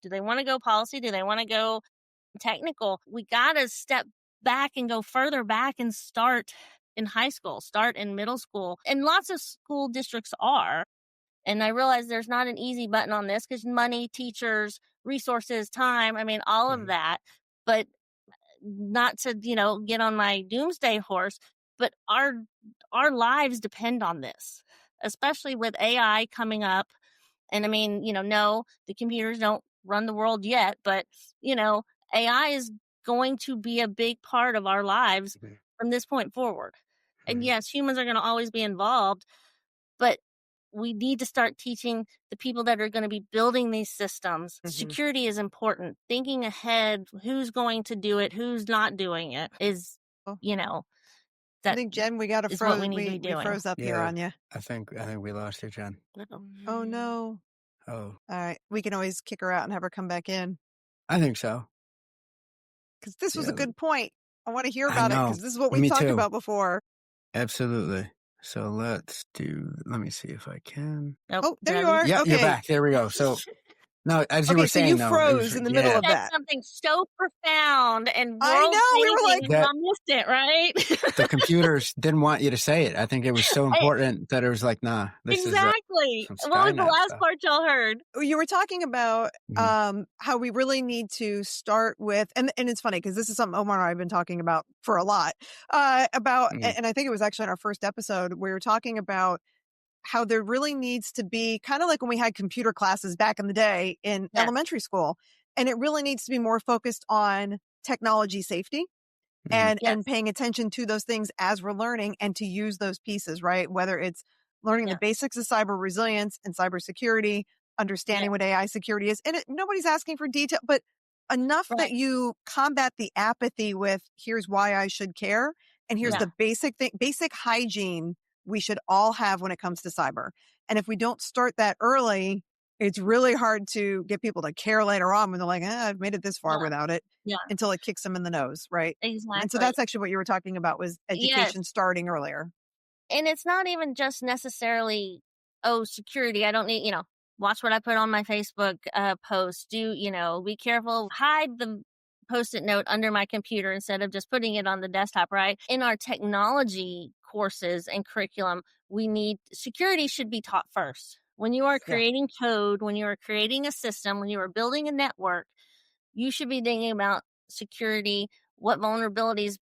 Do they want to go policy? Do they want to go technical? We got to step back and go further back and start in high school, start in middle school. And lots of school districts are. And I realize there's not an easy button on this because money, teachers, resources, time, I mean, all of that. But not to, get on my doomsday horse, but our lives depend on this, especially with AI coming up. And I mean, no, the computers don't run the world yet, but, AI is going to be a big part of our lives from this point forward. And yes, humans are going to always be involved, but we need to start teaching the people that are going to be building these systems. Security is important. Thinking ahead, who's going to do it, who's not doing it is, I that think, Jen, we got to is froze. what we need to be We doing. froze up here on you. I think we lost her, Jen. Oh no. Oh, All right. We can always kick her out and have her come back in I think so. because this was Yeah. a good point. I want to hear I about it know. because this is what we Me talked too. about before. Absolutely. So let me see if I can. Oh, there you are. Yeah, Okay. you're back. There we go. So no, as you Okay, were so saying, you though, froze in the middle of said that. something so profound and I know, we were world-changing, like- and I missed it, right? the computers didn't want you to say it. I think it was so important that it was like, nah, this Exactly. is some What was the Skynet last stuff. part y'all heard? You were talking about Mhm. how we really need to start with, and it's funny because this is something Omar and I have been talking about for a lot, about, Mhm. and I think it was actually in our first episode, we were talking about how there really needs to be kind of like when we had computer classes back in the day in elementary school, and it really needs to be more focused on technology safety and paying attention to those things as we're learning and to use those pieces, right? Whether it's learning the basics of cyber resilience and cybersecurity, understanding what AI security is. And nobody's asking for detail, but enough that you combat the apathy with here's why I should care. And here's the basic thing, basic hygiene we should all have when it comes to cyber. And if we don't start that early, it's really hard to get people to care later on when they're like, I've made it this far without it until it kicks them in the nose. Right. Exactly. And so that's actually what you were talking about was education starting earlier. And it's not even just necessarily, security. I don't need, watch what I put on my Facebook post. Be careful. Hide the Post-it note under my computer instead of just putting it on the desktop, right? In our technology courses and curriculum, security should be taught first. When you are creating code, when you are creating a system, when you are building a network, you should be thinking about security. What vulnerabilities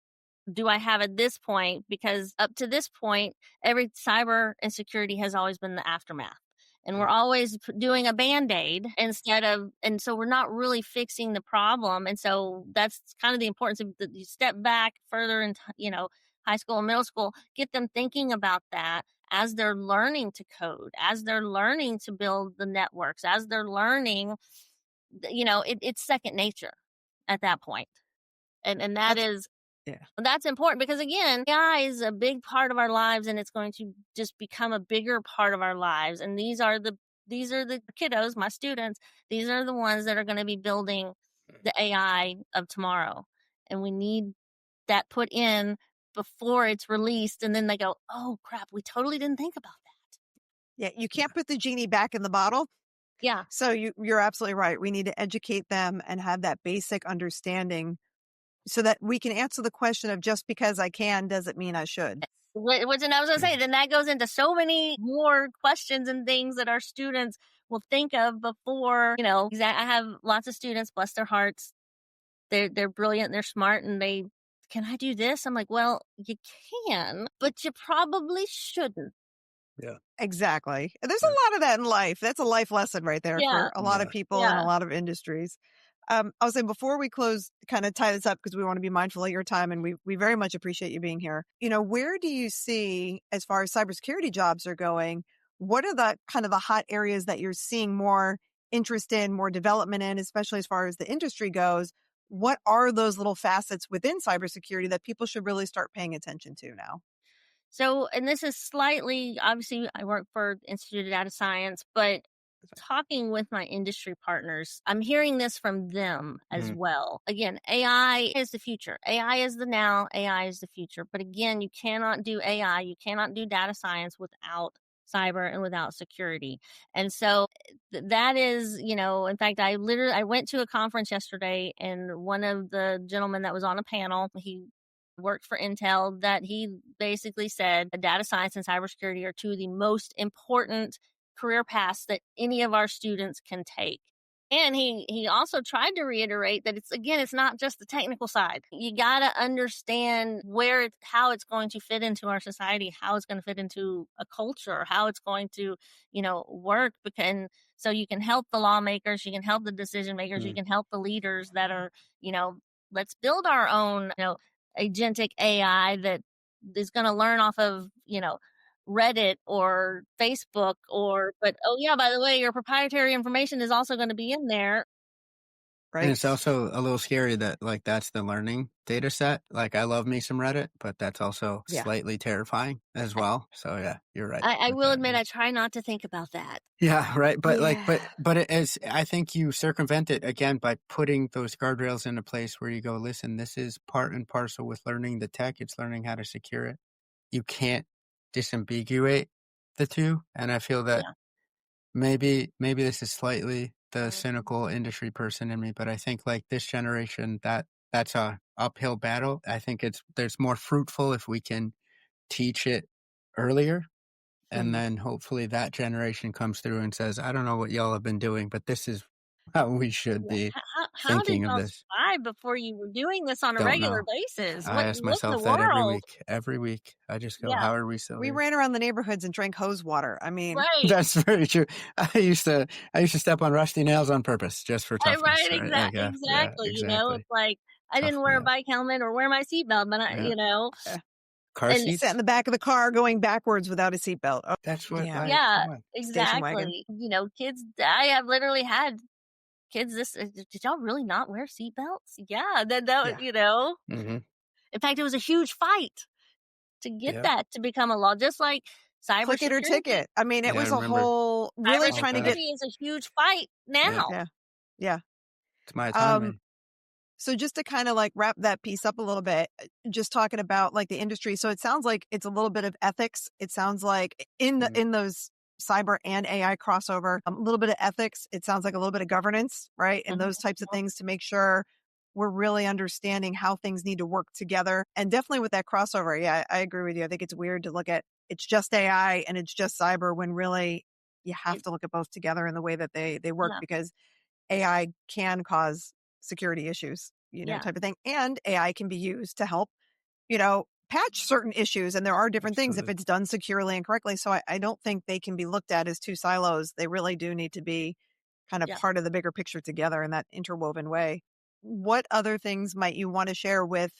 do I have at this point? Because up to this point, every cyber and security has always been the aftermath. And we're always doing a Band-Aid instead of, and so we're not really fixing the problem. And so that's kind of the importance of you step back further in, high school and middle school, get them thinking about that as they're learning to code, as they're learning to build the networks, as they're learning, it's second nature at that point. And that's important because, again, AI is a big part of our lives, and it's going to just become a bigger part of our lives. And these are the kiddos, my students. These are the ones that are going to be building the AI of tomorrow. And we need that put in before it's released. And then they go, oh, crap, we totally didn't think about that. Yeah, you can't put the genie back in the bottle. Yeah. So you're absolutely right. We need to educate them and have that basic understanding so that we can answer the question of just because I can doesn't mean I should. Which, and I was going to say, then that goes into so many more questions and things that our students will think of before, I have lots of students, bless their hearts. They're brilliant, they're smart, and can I do this? I'm like, well, you can, but you probably shouldn't. Yeah, exactly. There's a lot of that in life. That's a life lesson right there for a lot of people in a lot of industries. I was saying before we close, kind of tie this up because we want to be mindful of your time, and we very much appreciate you being here. Where do you see, as far as cybersecurity jobs are going, what are the kind of the hot areas that you're seeing more interest in, more development in, especially as far as the industry goes? What are those little facets within cybersecurity that people should really start paying attention to now? So, and this is slightly, obviously, I work for the Institute of Data Science, but talking with my industry partners, I'm hearing this from them as well. Again, AI is the future. AI is the now. AI is the future. But again, you cannot do AI. You cannot do data science without cyber and without security. And so that is, in fact, I went to a conference yesterday, and one of the gentlemen that was on a panel, he worked for Intel, that he basically said data science and cybersecurity are two of the most important career paths that any of our students can take. And he also tried to reiterate that it's not just the technical side. You got to understand how it's going to fit into our society, how it's going to fit into a culture, how it's going to, work. And so you can help the lawmakers, you can help the decision makers, you can help the leaders that are, let's build our own, agentic AI that is going to learn off of, Reddit or Facebook but oh yeah, by the way, your proprietary information is also going to be in there. Right. And it's also a little scary that that's the learning data set. I love me some Reddit, but that's also slightly terrifying as well. So yeah, you're right. I will admit, I try not to think about that. Yeah, right. But but it is, I think you circumvent it again by putting those guardrails into place where you go, listen, this is part and parcel with learning the tech. It's learning how to secure it. You can't disambiguate the two. And I feel that maybe this is slightly the cynical industry person in me, but I think this generation, that's a uphill battle. I think there's more fruitful if we can teach it earlier. And then hopefully that generation comes through and says, I don't know what y'all have been doing, but this is how we should be thinking of this. How did y'all survive before you were doing this on a regular basis? I ask myself that every week. I just go, how are we still here? Ran around the neighborhoods and drank hose water. I mean, that's very true. I used to step on rusty nails on purpose just for toughness. Right, exactly. It's like I didn't wear a bike helmet or wear my seatbelt, but car seats, sit in the back of the car going backwards without a seatbelt. Oh, that's what. Exactly. Kids. I have literally had kids. Did y'all really not wear seatbelts? Yeah. In fact, it was a huge fight to get that to become a law, just like cybersecurity. Click it or ticket. I mean, it was a whole really trying to get. Is a huge fight now. Yeah. It's my time. So just to kind of wrap that piece up a little bit, just talking about the industry. So it sounds like it's a little bit of ethics. It sounds like in those cyber and AI crossover, a little bit of ethics. It sounds like a little bit of governance, right? And those types of things to make sure we're really understanding how things need to work together. And definitely with that crossover, yeah, I agree with you. I think it's weird to look at it's just AI and it's just cyber when really you have to look at both together in the way that they work because AI can cause security issues, Yeah. type of thing. And AI can be used to help, patch certain issues. And there are different things if Absolutely. it's done securely and correctly. So I don't think they can be looked at as two silos. They really do need to be kind of Yeah. part of the bigger picture together in that interwoven way. What other things might you want to share with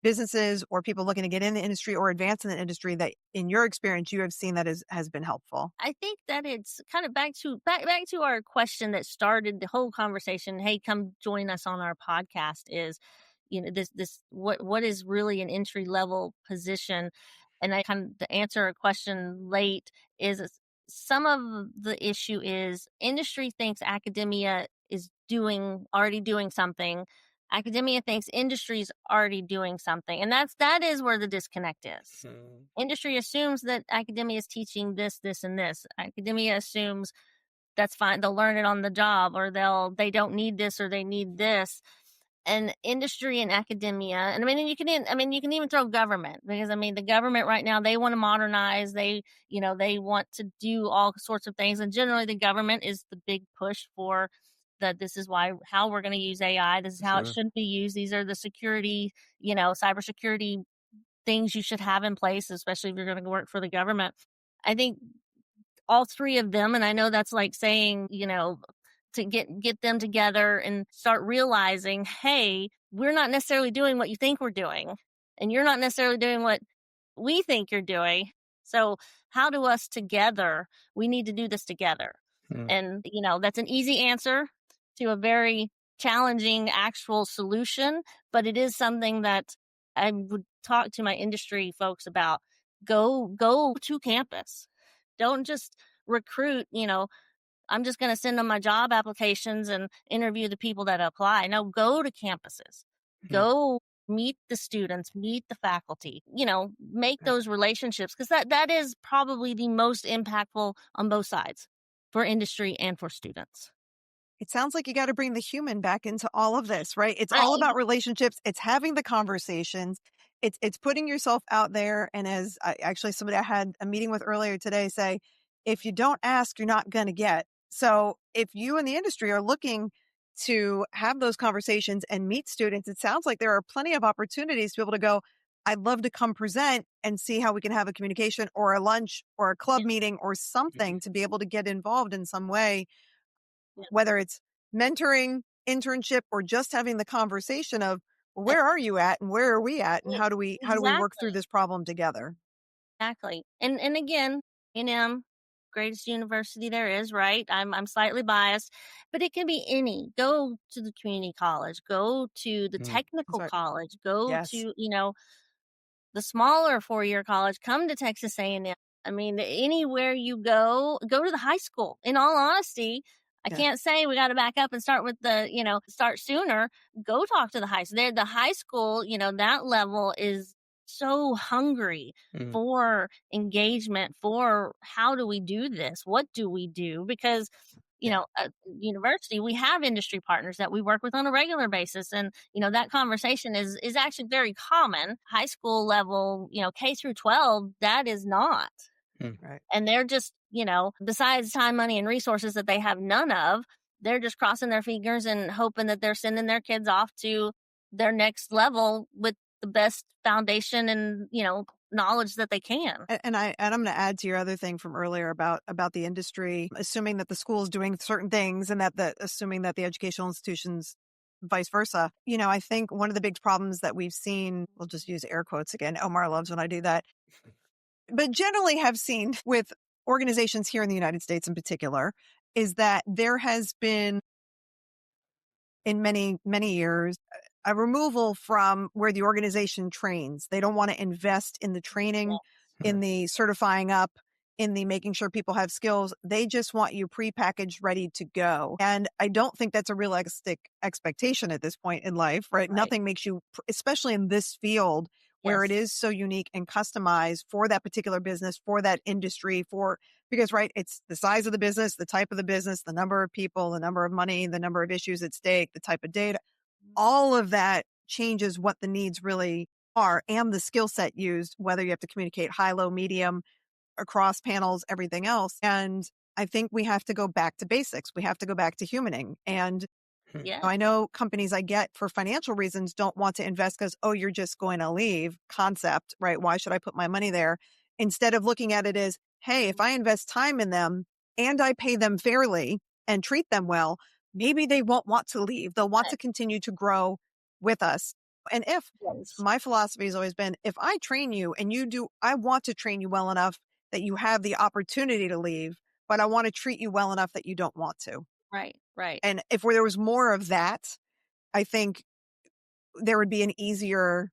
businesses or people looking to get in the industry or advance in the industry that in your experience you have seen that has been helpful? I think that it's kind of back to our question that started the whole conversation. Hey, come join us on our podcast. Is this what is really an entry level position? And I kind of to answer a question late is some of the issue is industry thinks academia is already doing something. Academia thinks industry's already doing something, and that is where the disconnect is. Industry assumes that academia is teaching this, this, and this. Academia assumes that's fine. They'll learn it on the job, or they don't need this, or they need this. And industry and academia, and you can even throw government, because the government right now, they want to modernize. They want to do all sorts of things, and generally the government is the big push for that. This is how we're going to use AI. This is how it Sure. should be used. These are the security, cybersecurity things you should have in place, especially if you're going to work for the government. I think all three of them, and I know that's like saying, to get them together and start realizing, hey, we're not necessarily doing what you think we're doing, and you're not necessarily doing what we think you're doing. So how do us together? We need to do this together. Hmm. And, that's an easy answer to a very challenging actual solution, but it is something that I would talk to my industry folks about. Go to campus. Don't just recruit, I'm just going to send them my job applications and interview the people that apply. No, go to campuses. Hmm. Go meet the students, meet the faculty, make those relationships, because that is probably the most impactful on both sides, for industry and for students. It sounds like you got to bring the human back into all of this, right? It's I all about relationships. It's having the conversations. It's putting yourself out there. And somebody I had a meeting with earlier today say, if you don't ask, you're not going to get. So if you in the industry are looking to have those conversations and meet students, it sounds like there are plenty of opportunities to be able to go, I'd love to come present and see how we can have a communication or a lunch or a club Yeah. meeting or something to be able to get involved in some way, Yeah. whether it's mentoring, internship, or just having the conversation of where are you at and where are we at and Yeah, how do we work through exactly. this problem together? Exactly. And again, A&M, greatest university there is, right? I'm slightly biased, but it can be any. Go to the community college, go to the Hmm. That's technical right. college, go Yes. to, the smaller four-year college, come to Texas A&M. Anywhere you go to the high school. In all honesty, I Yeah. can't say we got to back up and start with start sooner. Go talk to the high school. The high school, that level is so hungry Hmm. for engagement, for how do we do this? What do we do? Because at university, we have industry partners that we work with on a regular basis. And, that conversation is actually very common. High school level, K through 12, that is not. Hmm. Right. And they're just, besides time, money, and resources that they have none of, they're just crossing their fingers and hoping that they're sending their kids off to their next level with the best foundation and, knowledge that they can. And I'm going to add to your other thing from earlier about the industry, assuming that the school is doing certain things and assuming that the educational institutions vice versa. I think one of the big problems that we've seen, we'll just use air quotes again. Omar loves when I do that, but generally have seen with organizations here in the United States in particular, is that there has been in many, many years, a removal from where the organization trains. They don't want to invest in the training, in the certifying up, in the making sure people have skills. They just want you prepackaged, ready to go. And I don't think that's a realistic expectation at this point in life, right? Nothing makes you, especially in this field where it Yes. is so unique and customized for that particular business, for that industry, because, right, it's the size of the business, the type of the business, the number of people, the number of money, the number of issues at stake, the type of data, all of that changes what the needs really are and the skill set used, whether you have to communicate high, low, medium, across panels, everything else. And I think we have to go back to basics. We have to go back to humaning. And Yeah. I know companies I get for financial reasons don't want to invest because, oh, you're just going to leave concept, right? Why should I put my money there? Instead of looking at it as, hey, if I invest time in them and I pay them fairly and treat them well, maybe they won't want to leave. They'll want to continue to grow with us. And if Yes. my philosophy has always been, if I train you and you do, I want to train you well enough that you have the opportunity to leave, but I want to treat you well enough that you don't want to. Right. Right. And if there was more of that, I think there would be an easier,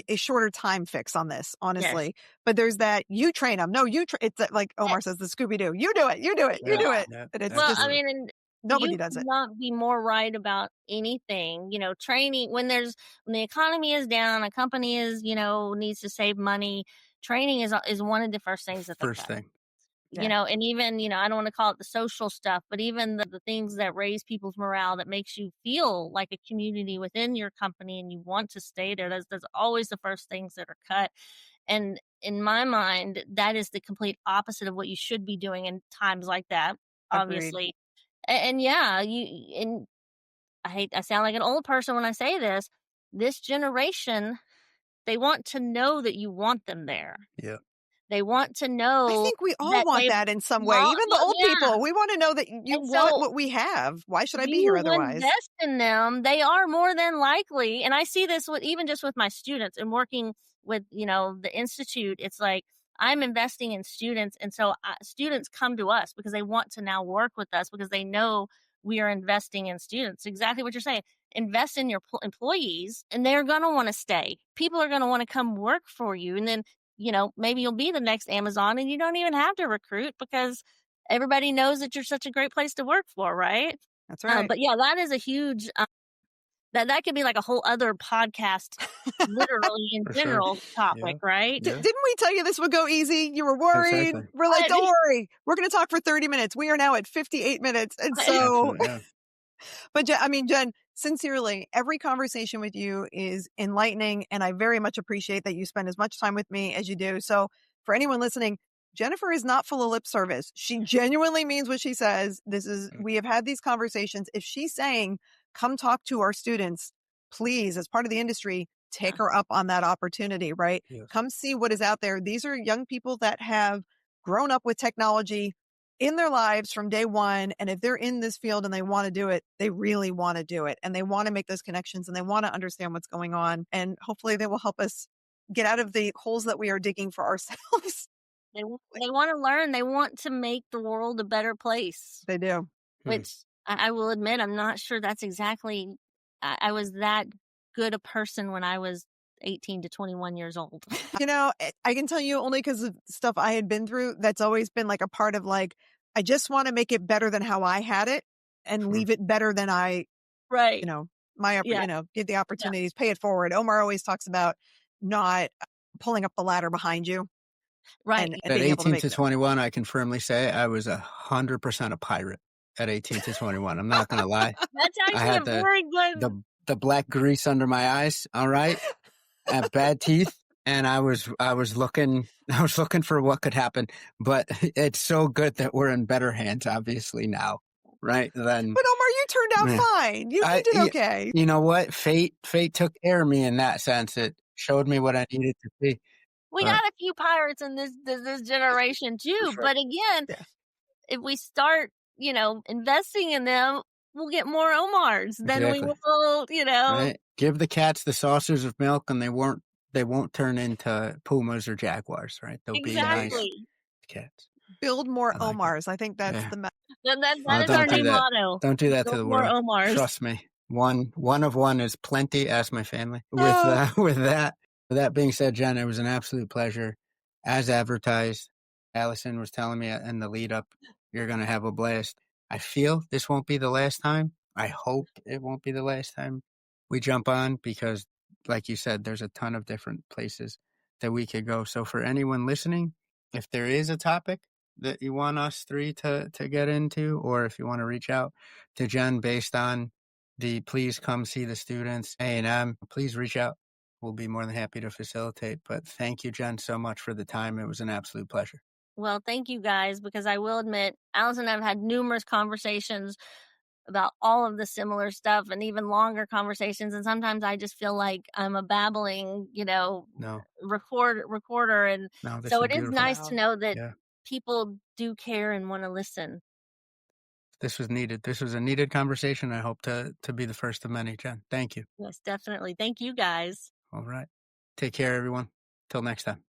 a shorter time fix on this, honestly. Yes. But there's that, you train them. No, it's like Omar says, the Scooby-Doo. You do it. You do it. You do it. Yeah, And it's Well, just, I mean, and nobody you does could it. not be more right about anything. Training when the economy is down, a company is needs to save money. Training is one of the first things that they first cut. thing. Yeah. And even I don't want to call it the social stuff, but even the things that raise people's morale, that makes you feel like a community within your company and you want to stay there. That's always the first things that are cut. And in my mind, that is the complete opposite of what you should be doing in times like that, Agreed. obviously. And yeah, and I sound like an old person when I say this generation, they want to know that you want them there. Yeah. They want to I know think we all that want they that in some way. Even the old yeah. people, we want to know that you And want so what we have. Why should I be here you otherwise? invest in them, they are more than likely, and I see this with even just with my students and working with, the institute. It's like I'm investing in students, and so students come to us because they want to now work with us because they know we are investing in students. Exactly what you're saying. Invest in your employees, and they're going to want to stay. People are going to want to come work for you, and then maybe you'll be the next Amazon, and you don't even have to recruit because everybody knows that you're such a great place to work for, right? That's right. But yeah, that is a huge that could be like a whole other podcast, literally in For general sure. topic, right? Yeah. Didn't we tell you this would go easy? You were worried. Exactly. We're like, But- don't worry. We're going to talk for 30 minutes. We are now at 58 minutes. And so, Absolutely, yeah. but Jen, sincerely, every conversation with you is enlightening. And I very much appreciate that you spend as much time with me as you do. So for anyone listening, Jennifer is not full of lip service. She genuinely means what she says. We have had these conversations. If she's saying, come talk to our students, please, as part of the industry, take her up on that opportunity, right? Yes. Come see what is out there. These are young people that have grown up with technology in their lives from day one. And if they're in this field and they want to do it, they really want to do it. And they want to make those connections and they want to understand what's going on. And hopefully they will help us get out of the holes that we are digging for ourselves. They want to learn. They want to make the world a better place. They do. Which I will admit, I'm not sure that's exactly. I was that good a person when I was 18 to 21 years old. I can tell you only because of stuff I had been through. That's always been like a part of like, I just want to make it better than how I had it and leave it better than I, right. get the opportunities, pay it forward. Omar always talks about not pulling up the ladder behind you. Right. And At being able to 18 make to 21, I can firmly say I was 100% a pirate at 18 to 21. I'm not going to lie. That's I actually had a very good. the black grease under my eyes. All right. I have bad teeth. And I was looking for what could happen, but it's so good that we're in better hands, obviously now, right? But Omar, you turned out fine. You did okay. You know what? Fate took care of me in that sense. It showed me what I needed to see. We got a few pirates in this generation too. Sure. But again, if we start, investing in them, we'll get more Omars than we will, Right? Give the cats the saucers of milk and they won't turn into pumas or jaguars, right? They'll be nice cats. Build more Omars. I think that's the that is our new motto. Don't do that Build to the more world. Omars. Trust me. One of one is plenty. Ask my family. With that being said, Jen, it was an absolute pleasure. As advertised, Allison was telling me in the lead up, you're going to have a blast. I feel this won't be the last time. I hope it won't be the last time we jump on because, like you said, there's a ton of different places that we could go. So for anyone listening, if there is a topic that you want us three to get into, or if you want to reach out to Jen based on the please come see the students A&M, please reach out. We'll be more than happy to facilitate. But thank you, Jen, so much for the time. It was an absolute pleasure. Well, thank you guys, because I will admit, Allison and I have had numerous conversations about all of the similar stuff and even longer conversations. And sometimes I just feel like I'm a babbling, No, recorder. And no, this so is it is beautiful. nice to know that Yeah, people do care and want to listen. this was needed. This was a needed conversation. I hope to be the first of many, Jen. Thank you. Yes, definitely. Thank you guys. All right. Take care, everyone. Till next time.